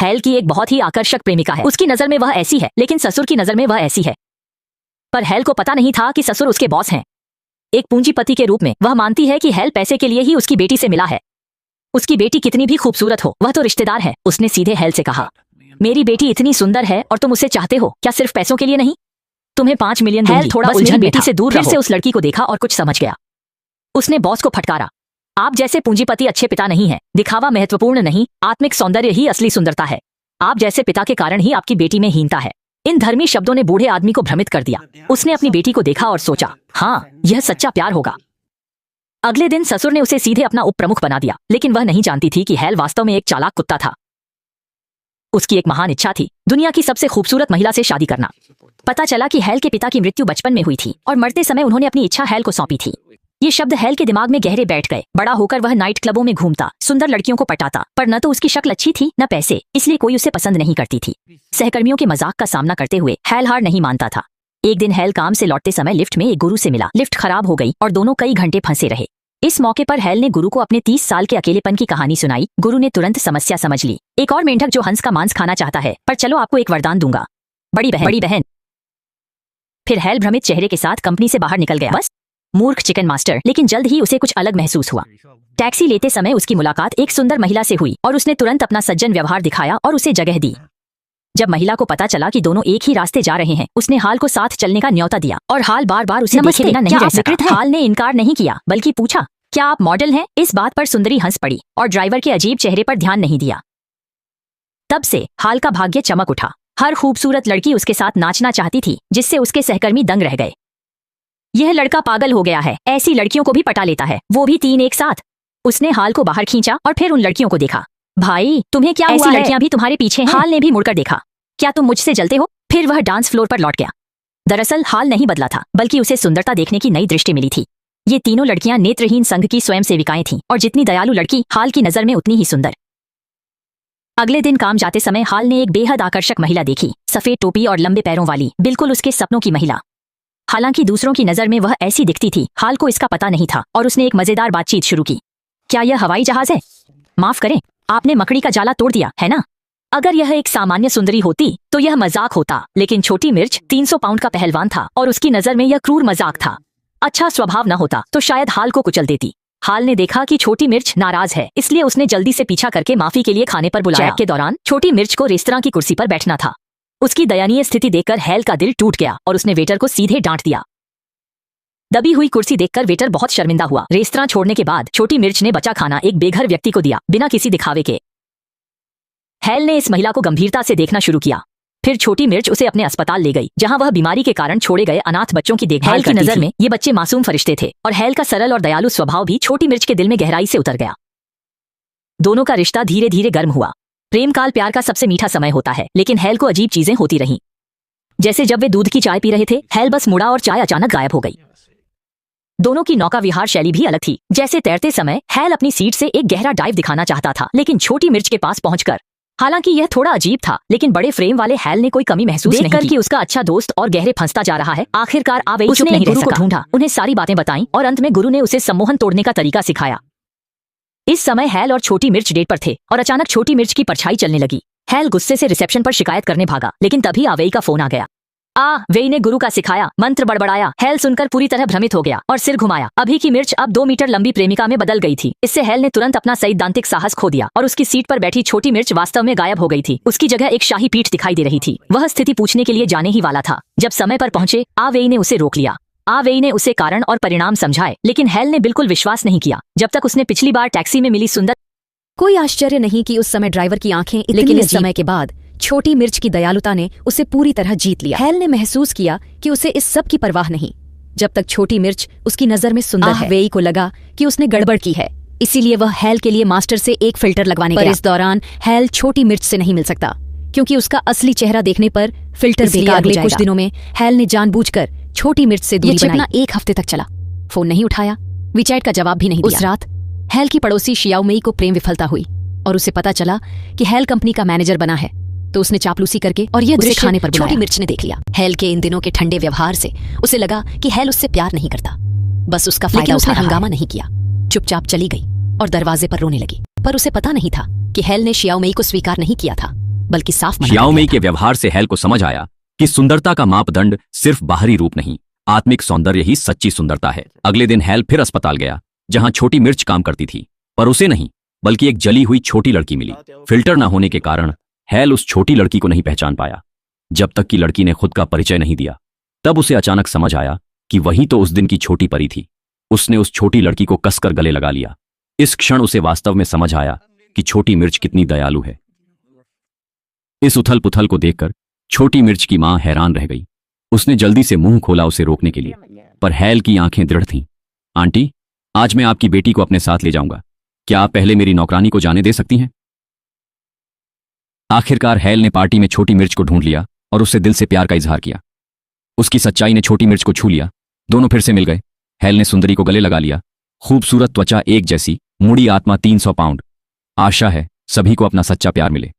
Hello की एक बहुत ही आकर्षक प्रेमिका है। उसकी नजर में वह ऐसी है, लेकिन ससुर की नजर में वह ऐसी है। पर हेल को पता नहीं था कि ससुर उसके बॉस हैं। एक पूंजीपति के रूप में वह मानती है कि हेल पैसे के लिए ही उसकी बेटी से मिला है। उसकी बेटी कितनी भी खूबसूरत हो, वह तो रिश्तेदार है। उसने सीधे हेल से कहा, मेरी बेटी इतनी सुंदर है और तुम उसे चाहते हो, क्या सिर्फ पैसों के लिए नहीं? तुम्हें 5 मिलियन दूंगी। हेल थोड़ा उलझन बेटी से दूर फिर से उस लड़की को देखा और कुछ समझ गया। उसने बॉस को फटकारा, आप जैसे पूंजीपति अच्छे पिता नहीं है। दिखावा महत्वपूर्ण नहीं, आत्मिक सौंदर्य ही असली सुंदरता है। आप जैसे पिता के कारण ही आपकी बेटी में हीनता है। इन धर्मी शब्दों ने बूढ़े आदमी को भ्रमित कर दिया। उसने अपनी बेटी को देखा और सोचा, हाँ, यह सच्चा प्यार होगा। अगले दिन ससुर ने उसे सीधे अपना उप प्रमुख बना दिया, लेकिन वह नहीं जानती थी कि हेल वास्तव में एक चालाक कुत्ता था। उसकी एक महान इच्छा थी, दुनिया की सबसे खूबसूरत महिला से शादी करना। पता चला कि हेल के पिता की मृत्यु बचपन में हुई थी और मरते समय उन्होंने अपनी इच्छा हेल को सौंपी थी। ये शब्द हेल के दिमाग में गहरे बैठ गए। बड़ा होकर वह नाइट क्लबों में घूमता, सुंदर लड़कियों को पटाता, पर न तो उसकी शक्ल अच्छी थी न पैसे, इसलिए कोई उसे पसंद नहीं करती थी। सहकर्मियों के मजाक का सामना करते हुए हेल हार नहीं मानता था। एक दिन हेल काम से लौटते समय लिफ्ट में एक गुरु से मिला। लिफ्ट खराब हो गई और दोनों कई घंटे फंसे रहे। इस मौके पर हेल ने गुरु को अपने 30 साल के अकेलेपन की कहानी सुनाई। गुरु ने तुरंत समस्या समझ ली। एक और मेंढक जो हंस का मांस खाना चाहता है, पर चलो आपको एक वरदान दूंगा, बड़ी बहन। फिर हेल भ्रमित चेहरे के साथ कंपनी से बाहर निकल गया। बस मूर्ख चिकन मास्टर। लेकिन जल्द ही उसे कुछ अलग महसूस हुआ। टैक्सी लेते समय उसकी मुलाकात एक सुंदर महिला से हुई और उसने तुरंत अपना सज्जन व्यवहार दिखाया और उसे जगह दी। जब महिला को पता चला कि दोनों एक ही रास्ते जा रहे हैं, उसने हाल को साथ चलने का न्योता दिया और हाल बार बार उसे देखे बिना नहीं रह सका। हाल ने इनकार नहीं किया, बल्कि पूछा, क्या आप मॉडल हैं? इस बात पर सुंदरी हंस पड़ी और ड्राइवर के अजीब चेहरे पर ध्यान नहीं दिया। तब से हाल का भाग्य चमक उठा। हर खूबसूरत लड़की उसके साथ नाचना चाहती थी, जिससे उसके सहकर्मी दंग रह गए। यह लड़का पागल हो गया है, ऐसी लड़कियों को भी पटा लेता है, वो भी 3 एक साथ। उसने हाल को बाहर खींचा और फिर उन लड़कियों को देखा। भाई, तुम्हें क्या हुआ है? लड़कियां भी तुम्हारे पीछे हैं। हाल ने भी मुड़कर देखा। क्या तुम मुझसे जलते हो? फिर वह डांस फ्लोर पर लौट गया। दरअसल हाल नहीं बदला था, बल्कि उसे सुंदरता देखने की नई दृष्टि मिली थी। ये तीनों लड़कियां नेत्रहीन संघ की स्वयं सेविकाएं थीं और जितनी दयालु लड़की हाल की नजर में उतनी ही सुंदर। अगले दिन काम जाते समय हाल ने एक बेहद आकर्षक महिला देखी, सफेद टोपी और लंबे पैरों वाली, बिल्कुल उसके सपनों की महिला। हालांकि दूसरों की नजर में वह ऐसी दिखती थी, हाल को इसका पता नहीं था और उसने एक मजेदार बातचीत शुरू की। क्या यह हवाई जहाज है? माफ करें, आपने मकड़ी का जाला तोड़ दिया है ना? अगर यह एक सामान्य सुंदरी होती तो यह मजाक होता, लेकिन छोटी मिर्च 300 पाउंड का पहलवान था और उसकी नजर में यह क्रूर मजाक था। अच्छा स्वभाव न होता तो शायद हाल को कुचल देती। हाल ने देखा कि छोटी मिर्च नाराज है, इसलिए उसने जल्दी से पीछा करके माफी के लिए खाने पर बुलाया। के दौरान छोटी मिर्च को रेस्तरां की कुर्सी पर बैठना था। उसकी दयनीय स्थिति देखकर हेल का दिल टूट गया और उसने वेटर को सीधे डांट दिया। दबी हुई कुर्सी देखकर वेटर बहुत शर्मिंदा हुआ। रेस्तरां छोड़ने के बाद छोटी मिर्च ने बचा खाना एक बेघर व्यक्ति को दिया, बिना किसी दिखावे के। हेल ने इस महिला को गंभीरता से देखना शुरू किया। फिर छोटी मिर्च उसे अपने अस्पताल ले गई, जहां वह बीमारी के कारण छोड़े गए अनाथ बच्चों की देखभाल करती थी। हेल की नजर में ये बच्चे मासूम फरिश्ते थे और हेल का सरल और दयालु स्वभाव भी छोटी मिर्च के दिल में गहराई से उतर गया। दोनों का रिश्ता धीरे धीरे गर्म हुआ। प्रेम काल प्यार का सबसे मीठा समय होता है, लेकिन हेल को अजीब चीजें होती रहीं। जैसे जब वे दूध की चाय पी रहे थे, हेल बस मुड़ा और चाय अचानक गायब हो गई। दोनों की नौका विहार शैली भी अलग थी। जैसे तैरते समय हेल अपनी सीट से एक गहरा डाइव दिखाना चाहता था, लेकिन छोटी मिर्च के पास पहुंचकर, हालांकि यह थोड़ा अजीब था, लेकिन बड़े फ्रेम वाले हेल ने कोई कमी महसूस नहीं की कि उसका अच्छा दोस्त और गहरे फंसता जा रहा है। आखिरकार आवेई चुप नहीं रह सका। गुरु को ढूंढा, उन्हें सारी बातें बताईं और अंत में गुरु ने उसे सम्मोहन तोड़ने का तरीका सिखाया। इस समय हेल और छोटी मिर्च डेट पर थे और अचानक छोटी मिर्च की परछाई चलने लगी। हेल गुस्से से रिसेप्शन पर शिकायत करने भागा, लेकिन तभी आवेई का फोन आ गया। वेई ने गुरु का सिखाया मंत्र बड़बड़ाया। हेल सुनकर पूरी तरह भ्रमित हो गया और सिर घुमाया। अभी की मिर्च अब 2 मीटर लंबी प्रेमिका में बदल गई थी। इससे हेल ने तुरंत अपना सैद्धांतिक साहस खो दिया और उसकी सीट पर बैठी छोटी मिर्च वास्तव में गायब हो गई थी। उसकी जगह एक शाही पीठ दिखाई दे रही थी। वह स्थिति पूछने के लिए जाने ही वाला था। जब समय पर पहुंचे, वेई ने उसे रोक लिया। वेई ने उसे कारण और परिणाम समझाए, लेकिन हेल ने बिल्कुल विश्वास नहीं किया जब तक उसने पिछली बार टैक्सी में मिली सुंदर। कोई आश्चर्य नहीं कि उस समय ड्राइवर की आंखें, लेकिन इस समय के बाद छोटी मिर्च की दयालुता ने उसे पूरी तरह जीत लिया। हेल ने महसूस किया कि उसे इस सब की परवाह नहीं, जब तक छोटी मिर्च उसकी नजर में सुंदर है। वेई को लगा कि उसने गड़बड़ की है, इसीलिए वह हेल के लिए मास्टर से एक फिल्टर लगवाने गया। इस दौरान हेल छोटी मिर्च से नहीं मिल सकता, क्योंकि उसका असली चेहरा देखने पर फिल्टर बेकार हो जाएगा। कुछ दिनों में हेल ने जानबूझकर छोटी मिर्च से दूरी बनाई। 1 हफ्ते तक चला। फोन नहीं उठाया, वीचैट का जवाब भी नहीं दिया। उस रात हेल की पड़ोसी शियाओमेई को प्रेम विफलता हुई और उसे पता चला कि हेल कंपनी का मैनेजर बना है, तो उसने चापलूसी करके और यह दृश्य खाने पर छोटी मिर्च ने देख लिया। हेल के इन दिनों के ठंडे व्यवहार से उसे लगा कि हेल उससे प्यार नहीं करता, बस उसका फायदा उठा रहा है। हंगामा नहीं किया, चुपचाप चली गई और दरवाजे पर रोने लगी। पर उसे पता नहीं था कि हेल ने शियाओमेई को स्वीकार नहीं किया था। बल्कि साफ मना शियाओ कर मेई दिया के व्यवहार से हेल को समझ आया कि सुंदरता का मापदंड सिर्फ बाहरी रूप नहीं, आत्मिक सौंदर्य ही सच्ची सुंदरता है। अगले दिन हेल फिर अस्पताल गया जहां छोटी मिर्च काम करती थी, पर उसे नहीं बल्कि एक जली हुई छोटी लड़की मिली। फिल्टर न होने के कारण हेल उस छोटी लड़की को नहीं पहचान पाया। जब तक कि लड़की ने खुद का परिचय नहीं दिया, तब उसे अचानक समझ आया कि वही तो उस दिन की छोटी परी थी। उसने उस छोटी लड़की को कसकर गले लगा लिया। इस क्षण उसे वास्तव में समझ आया कि छोटी मिर्च कितनी दयालु है। इस उथल पुथल को देखकर छोटी मिर्च की मां हैरान रह गई। उसने जल्दी से मुंह खोला उसे रोकने के लिए, पर हेल की आंखें दृढ़ थीं। आंटी, आज मैं आपकी बेटी को अपने साथ ले जाऊंगा। क्या आप पहले मेरी नौकरानी को जाने दे सकती हैं? आखिरकार हेल ने पार्टी में छोटी मिर्च को ढूंढ लिया और उससे दिल से प्यार का इजहार किया। उसकी सच्चाई ने छोटी मिर्च को छू लिया। दोनों फिर से मिल गए। हेल ने सुंदरी को गले लगा लिया। खूबसूरत त्वचा एक जैसी, मुड़ी आत्मा 300 पाउंड। आशा है सभी को अपना सच्चा प्यार मिले।